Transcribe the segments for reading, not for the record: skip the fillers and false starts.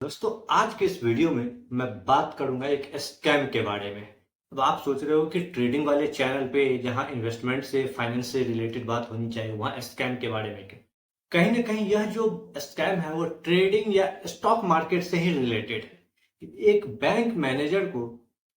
दोस्तों, आज के इस वीडियो में मैं बात करूंगा एक स्कैम के बारे में। अब आप सोच रहे हो कि ट्रेडिंग वाले चैनल पे जहां इन्वेस्टमेंट से फाइनेंस से रिलेटेड बात होनी चाहिए वहां स्कैम के बारे में क्या? कहीं ना कहीं यह जो स्कैम है वो ट्रेडिंग या स्टॉक मार्केट से ही रिलेटेड है। एक बैंक मैनेजर को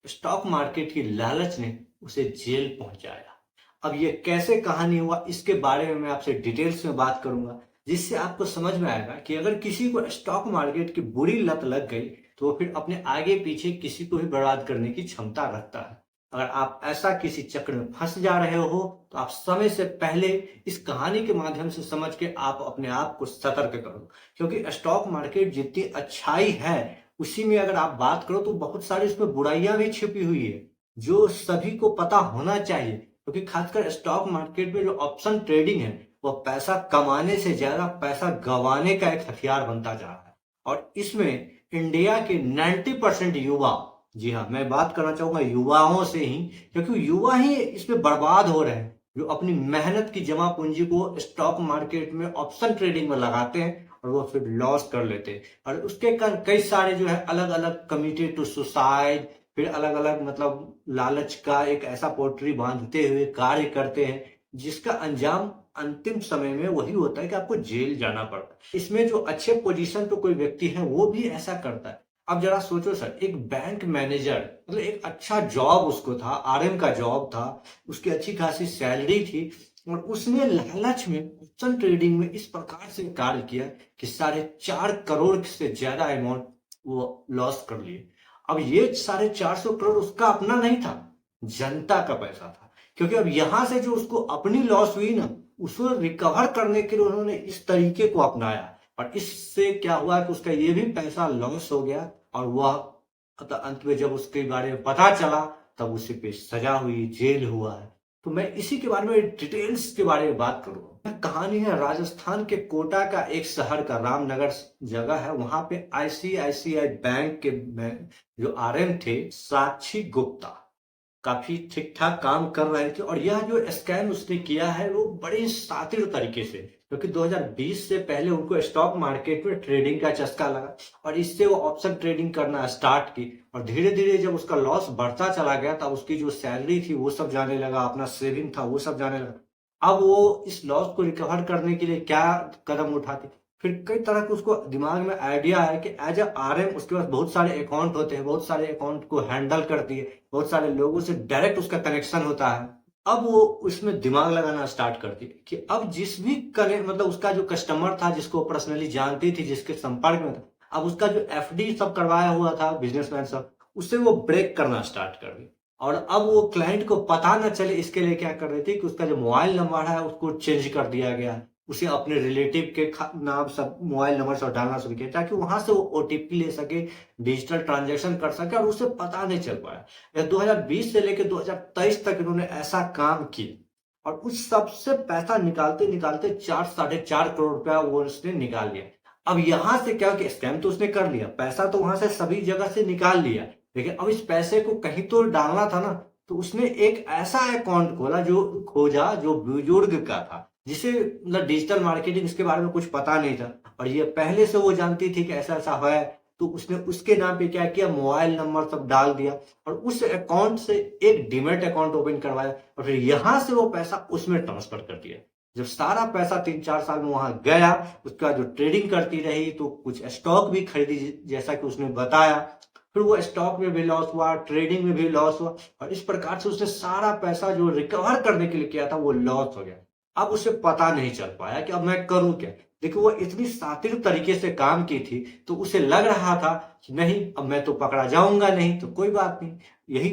स्टॉक मार्केट की लालच ने उसे जेल पहुंचाया। अब ये कैसे कहानी हुआ इसके बारे में मैं आपसे डिटेल्स में बात करूंगा, जिससे आपको समझ में आएगा कि अगर किसी को स्टॉक मार्केट की बुरी लत लग गई तो वो फिर अपने आगे पीछे किसी को भी बर्बाद करने की क्षमता रखता है। अगर आप ऐसा किसी चक्र में फंस जा रहे हो तो आप समय से पहले इस कहानी के माध्यम से समझ के आप अपने आप को सतर्क करो, क्योंकि स्टॉक मार्केट जितनी अच्छाई है उसी में अगर आप बात करो तो बहुत सारी इसमें बुराइयां भी छिपी हुई है जो सभी को पता होना चाहिए। क्योंकि खासकर स्टॉक मार्केट में जो ऑप्शन ट्रेडिंग है वो पैसा कमाने से ज्यादा पैसा गंवाने का एक हथियार बनता जा रहा है। और इसमें इंडिया के 90% युवा, जी हाँ मैं बात करना चाहूंगा युवाओं से ही, क्योंकि युवा ही इसमें बर्बाद हो रहे हैं जो अपनी मेहनत की जमा पूंजी को स्टॉक मार्केट में ऑप्शन ट्रेडिंग में लगाते हैं और वो फिर लॉस कर लेते हैं। और उसके कई सारे जो है अलग अलग कमिटेड टू सुसाइड, फिर अलग अलग मतलब लालच का एक ऐसा पोट्री बांधते हुए कार्य करते हैं जिसका अंजाम अंतिम समय में वही होता है कि आपको जेल जाना पड़ता है। इसमें जो अच्छे पोजीशन पे कोई व्यक्ति है वो भी ऐसा करता है। अब जरा सोचो सर, एक बैंक मैनेजर मतलब एक अच्छा जॉब उसको था, आरएम का जॉब था, उसकी अच्छी खासी सैलरी थी और उसने लालच में ऑप्शन ट्रेडिंग में इस प्रकार से कार्य किया कि 4.5 करोड़ से ज्यादा अमाउंट वो लॉस कर लिए। अब ये 450 करोड़ उसका अपना नहीं था, जनता का पैसा था। क्योंकि अब यहां से जो उसको अपनी लॉस हुई ना, उसको रिकवर करने के लिए उन्होंने इस तरीके को अपनाया और इससे क्या हुआ कि उसका ये भी पैसा लॉस हो गया। और वह अंत में जब उसके बारे में पता चला तब उसे पे सजा हुई, जेल हुआ है। तो मैं इसी के बारे में डिटेल्स के बारे में बात करूंगा। कहानी है राजस्थान के कोटा का एक शहर का, रामनगर जगह है, वहां पे आईसीआईसीआई बैंक के जो आरएम थे साक्षी गुप्ता काफी ठीक ठाक काम कर रहे थे। और यह जो स्कैम उसने किया है वो बड़े शातिर तरीके से, क्योंकि 2020 से पहले उनको स्टॉक मार्केट में ट्रेडिंग का चस्का लगा और इससे वो ऑप्शन ट्रेडिंग करना स्टार्ट की। और धीरे धीरे जब उसका लॉस बढ़ता चला गया तब उसकी जो सैलरी थी वो सब जाने लगा, अपना सेविंग था वो सब जाने लगा। अब वो इस लॉस को रिकवर करने के लिए क्या कदम उठाती, फिर कई तरह के उसको दिमाग में आइडिया है कि एज ए आरएम उसके पास बहुत सारे अकाउंट होते हैं, बहुत सारे अकाउंट को हैंडल करती है, बहुत सारे लोगों से डायरेक्ट उसका कनेक्शन होता है। अब वो उसमें दिमाग लगाना स्टार्ट करती है कि अब जिस भी मतलब उसका जो कस्टमर था जिसको पर्सनली जानती थी, जिसके संपर्क में था, अब उसका जो एफडी सब करवाया हुआ था बिजनेसमैन सब, उससे वो ब्रेक करना स्टार्ट कर दी। और अब वो क्लाइंट को पता न चले इसके लिए क्या कर रही थी कि उसका जो मोबाइल नंबर है उसको चेंज कर दिया गया, उसे अपने रिलेटिव के नाम सब मोबाइल नंबर सब डालना शुरू किया ताकि वहां से वो ओटीपी ले सके, डिजिटल ट्रांजैक्शन कर सके, और उसे पता नहीं चल पाया। यह 2020 से लेकर 2023 तक इन्होंने ऐसा काम किया और उस सबसे पैसा निकालते निकालते 4-4.5 करोड़ रुपया वो उसने निकाल लिया। अब यहां से क्या कि स्कैम तो उसने कर लिया, पैसा तो वहां से सभी जगह से निकाल लिया, लेकिन अब इस पैसे को कहीं तो डालना था ना। तो उसने एक ऐसा अकाउंट खोला जो खोजा जो बुजुर्ग का था, जिसे मतलब डिजिटल मार्केटिंग इसके बारे में कुछ पता नहीं था और ये पहले से वो जानती थी कि ऐसा ऐसा है। तो उसने उसके नाम पे क्या किया, मोबाइल नंबर सब डाल दिया और उस अकाउंट से एक डीमैट अकाउंट ओपन करवाया और फिर यहां से वो पैसा उसमें ट्रांसफर कर दिया। जब सारा पैसा 3-4 साल में वहां गया, उसके बाद जो ट्रेडिंग करती रही तो कुछ स्टॉक भी खरीदी जैसा कि उसने बताया, फिर वो स्टॉक में भी लॉस हुआ, ट्रेडिंग में भी लॉस हुआ और इस प्रकार से उसने सारा पैसा जो रिकवर करने के लिए किया था वो लॉस हो गया। अब उसे पता नहीं चल पाया कि अब मैं करूं क्या। देखो वो इतनी शातिर तरीके से काम की थी तो उसे लग रहा था कि नहीं अब मैं तो पकड़ा जाऊंगा नहीं, तो कोई बात नहीं, यही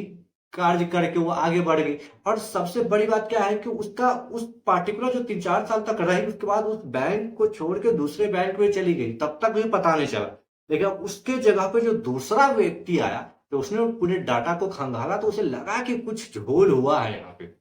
कार्य करके वो आगे बढ़ गई। और सबसे बड़ी बात क्या है कि उसका उस पार्टिकुलर जो 3-4 साल तक रही उसके बाद उस बैंक को छोड़ के दूसरे बैंक में चली गई, तब तक भी पता नहीं चला। लेकिन अब उसके जगह पे जो दूसरा व्यक्ति आया तो उसने पूरे डाटा को खंगाला तो उसे लगा कि कुछ झोल हुआ है यहाँ पे।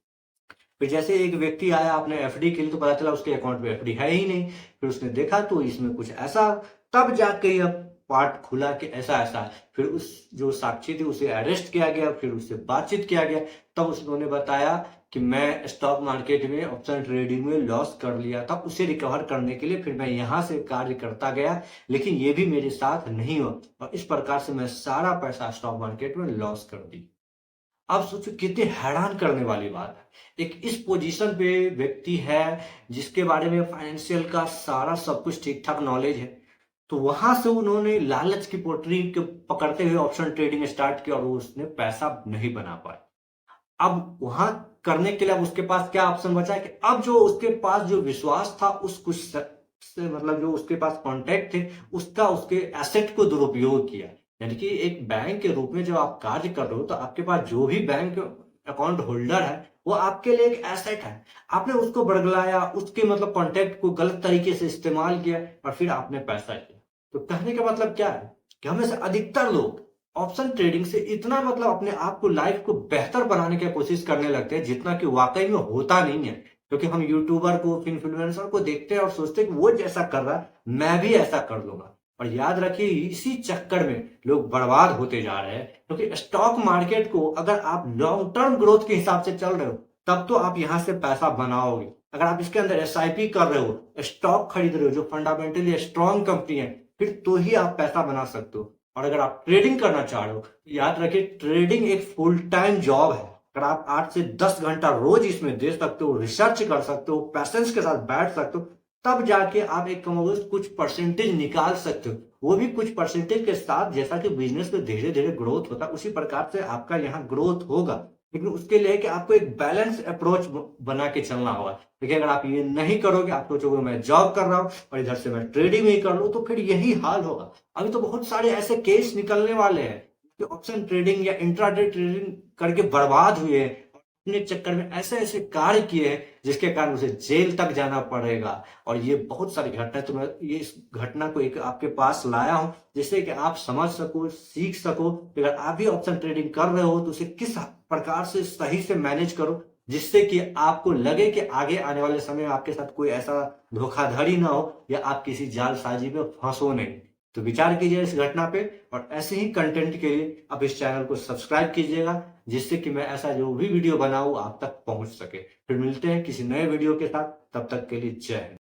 फिर जैसे एक व्यक्ति आया अपने एफडी के लिए तो पता चला उसके अकाउंट में एफडी है ही नहीं। फिर उसने देखा तो इसमें कुछ ऐसा, तब जाके यह पार्ट खुला कि ऐसा ऐसा है। फिर उस जो साक्षी थी उसे अरेस्ट किया गया, फिर उससे बातचीत किया गया, तब उन्होंने बताया कि मैं स्टॉक मार्केट में ऑप्शन ट्रेडिंग में लॉस कर लिया था, उसे रिकवर करने के लिए फिर मैं यहाँ से कार्य करता गया, लेकिन ये भी मेरे साथ नहीं हुआ और इस प्रकार से मैं सारा पैसा स्टॉक मार्केट में लॉस कर दी। आप सोचो कितनी हैरान करने वाली बात है। एक इस पोजीशन पे व्यक्ति है जिसके बारे में फाइनेंशियल का सारा सब कुछ ठीक ठाक नॉलेज है, तो वहां से उन्होंने लालच की पोटरी के पकड़ते हुए ऑप्शन ट्रेडिंग स्टार्ट किया और वो उसने पैसा नहीं बना पाया। अब वहां करने के लिए अब उसके पास क्या ऑप्शन बचा है कि अब जो उसके पास जो विश्वास था उस कुछ से मतलब जो उसके पास कॉन्टैक्ट थे उसका उसके एसेट को दुरुपयोग किया। यानी कि एक बैंक के रूप में जब आप कार्य कर रहे हो तो आपके पास जो भी बैंक अकाउंट होल्डर है वो आपके लिए एक एसेट है। आपने उसको बरगलाया, उसके मतलब कॉन्टैक्ट को गलत तरीके से इस्तेमाल किया और फिर आपने पैसा किया। तो कहने का मतलब क्या है कि हमें से अधिकतर लोग ऑप्शन ट्रेडिंग से इतना मतलब अपने आप को लाइफ को बेहतर बनाने की कोशिश करने लगते हैं जितना कि वाकई में होता नहीं है। क्योंकि हम यूट्यूबर को, इन्फ्लुएंसर को देखते हैं और सोचते हैं कि वो जैसा कर रहा है मैं भी ऐसा कर लूंगा। और याद रखिए इसी चक्कर में लोग बर्बाद होते जा रहे हैं। क्योंकि स्टॉक मार्केट को अगर आप लॉन्ग टर्म ग्रोथ के हिसाब से चल रहे हो तब तो आप यहां से पैसा बनाओगे। अगर आप इसके अंदर एसआईपी कर रहे हो, स्टॉक खरीद रहे हो जो फंडामेंटली स्ट्रॉन्ग कंपनी है, फिर तो ही आप पैसा बना सकते हो। और अगर आप ट्रेडिंग करना चाह रहे हो तो याद रखिए ट्रेडिंग एक फुल टाइम जॉब है। अगर आप 8 से 10 घंटा रोज इसमें दे सकते हो, रिसर्च कर सकते हो, पैसेंस के साथ बैठ सकते हो, तब जाके आप एक कमोबेश कुछ परसेंटेज निकाल सकते हो। वो भी कुछ परसेंटेज के साथ, जैसा कि बिजनेस में धीरे धीरे ग्रोथ होता है उसी प्रकार से आपका यहाँ ग्रोथ होगा। लेकिन उसके लिए कि आपको एक बैलेंस अप्रोच बना के चलना होगा। देखिए अगर आप ये नहीं करोगे, आप सोचोगे मैं जॉब कर रहा हूँ और इधर से मैं ट्रेडिंग ही कर लूँ, तो फिर यही हाल होगा। अभी तो बहुत सारे ऐसे केस निकलने वाले हैं कि ऑप्शन ट्रेडिंग या इंट्राडे ट्रेडिंग करके बर्बाद हुए हैं, अपने चक्कर में ऐसे ऐसे कार्य किए हैं जिसके कारण उसे जेल तक जाना पड़ेगा। और ये बहुत सारी घटना, तो मैं ये इस घटना को एक आपके पास लाया हूं जिससे कि आप समझ सको, सीख सको। अगर आप भी ऑप्शन ट्रेडिंग कर रहे हो तो उसे किस प्रकार से सही से मैनेज करो जिससे कि आपको लगे कि आगे आने वाले समय में आपके साथ कोई ऐसा धोखाधड़ी ना हो या आप किसी जालसाजी में फंसो नहीं। तो विचार कीजिए इस घटना पे और ऐसे ही कंटेंट के लिए आप इस चैनल को सब्सक्राइब कीजिएगा जिससे कि मैं ऐसा जो भी वीडियो बनाऊं आप तक पहुंच सके। फिर मिलते हैं किसी नए वीडियो के साथ, तब तक के लिए जय हिंद।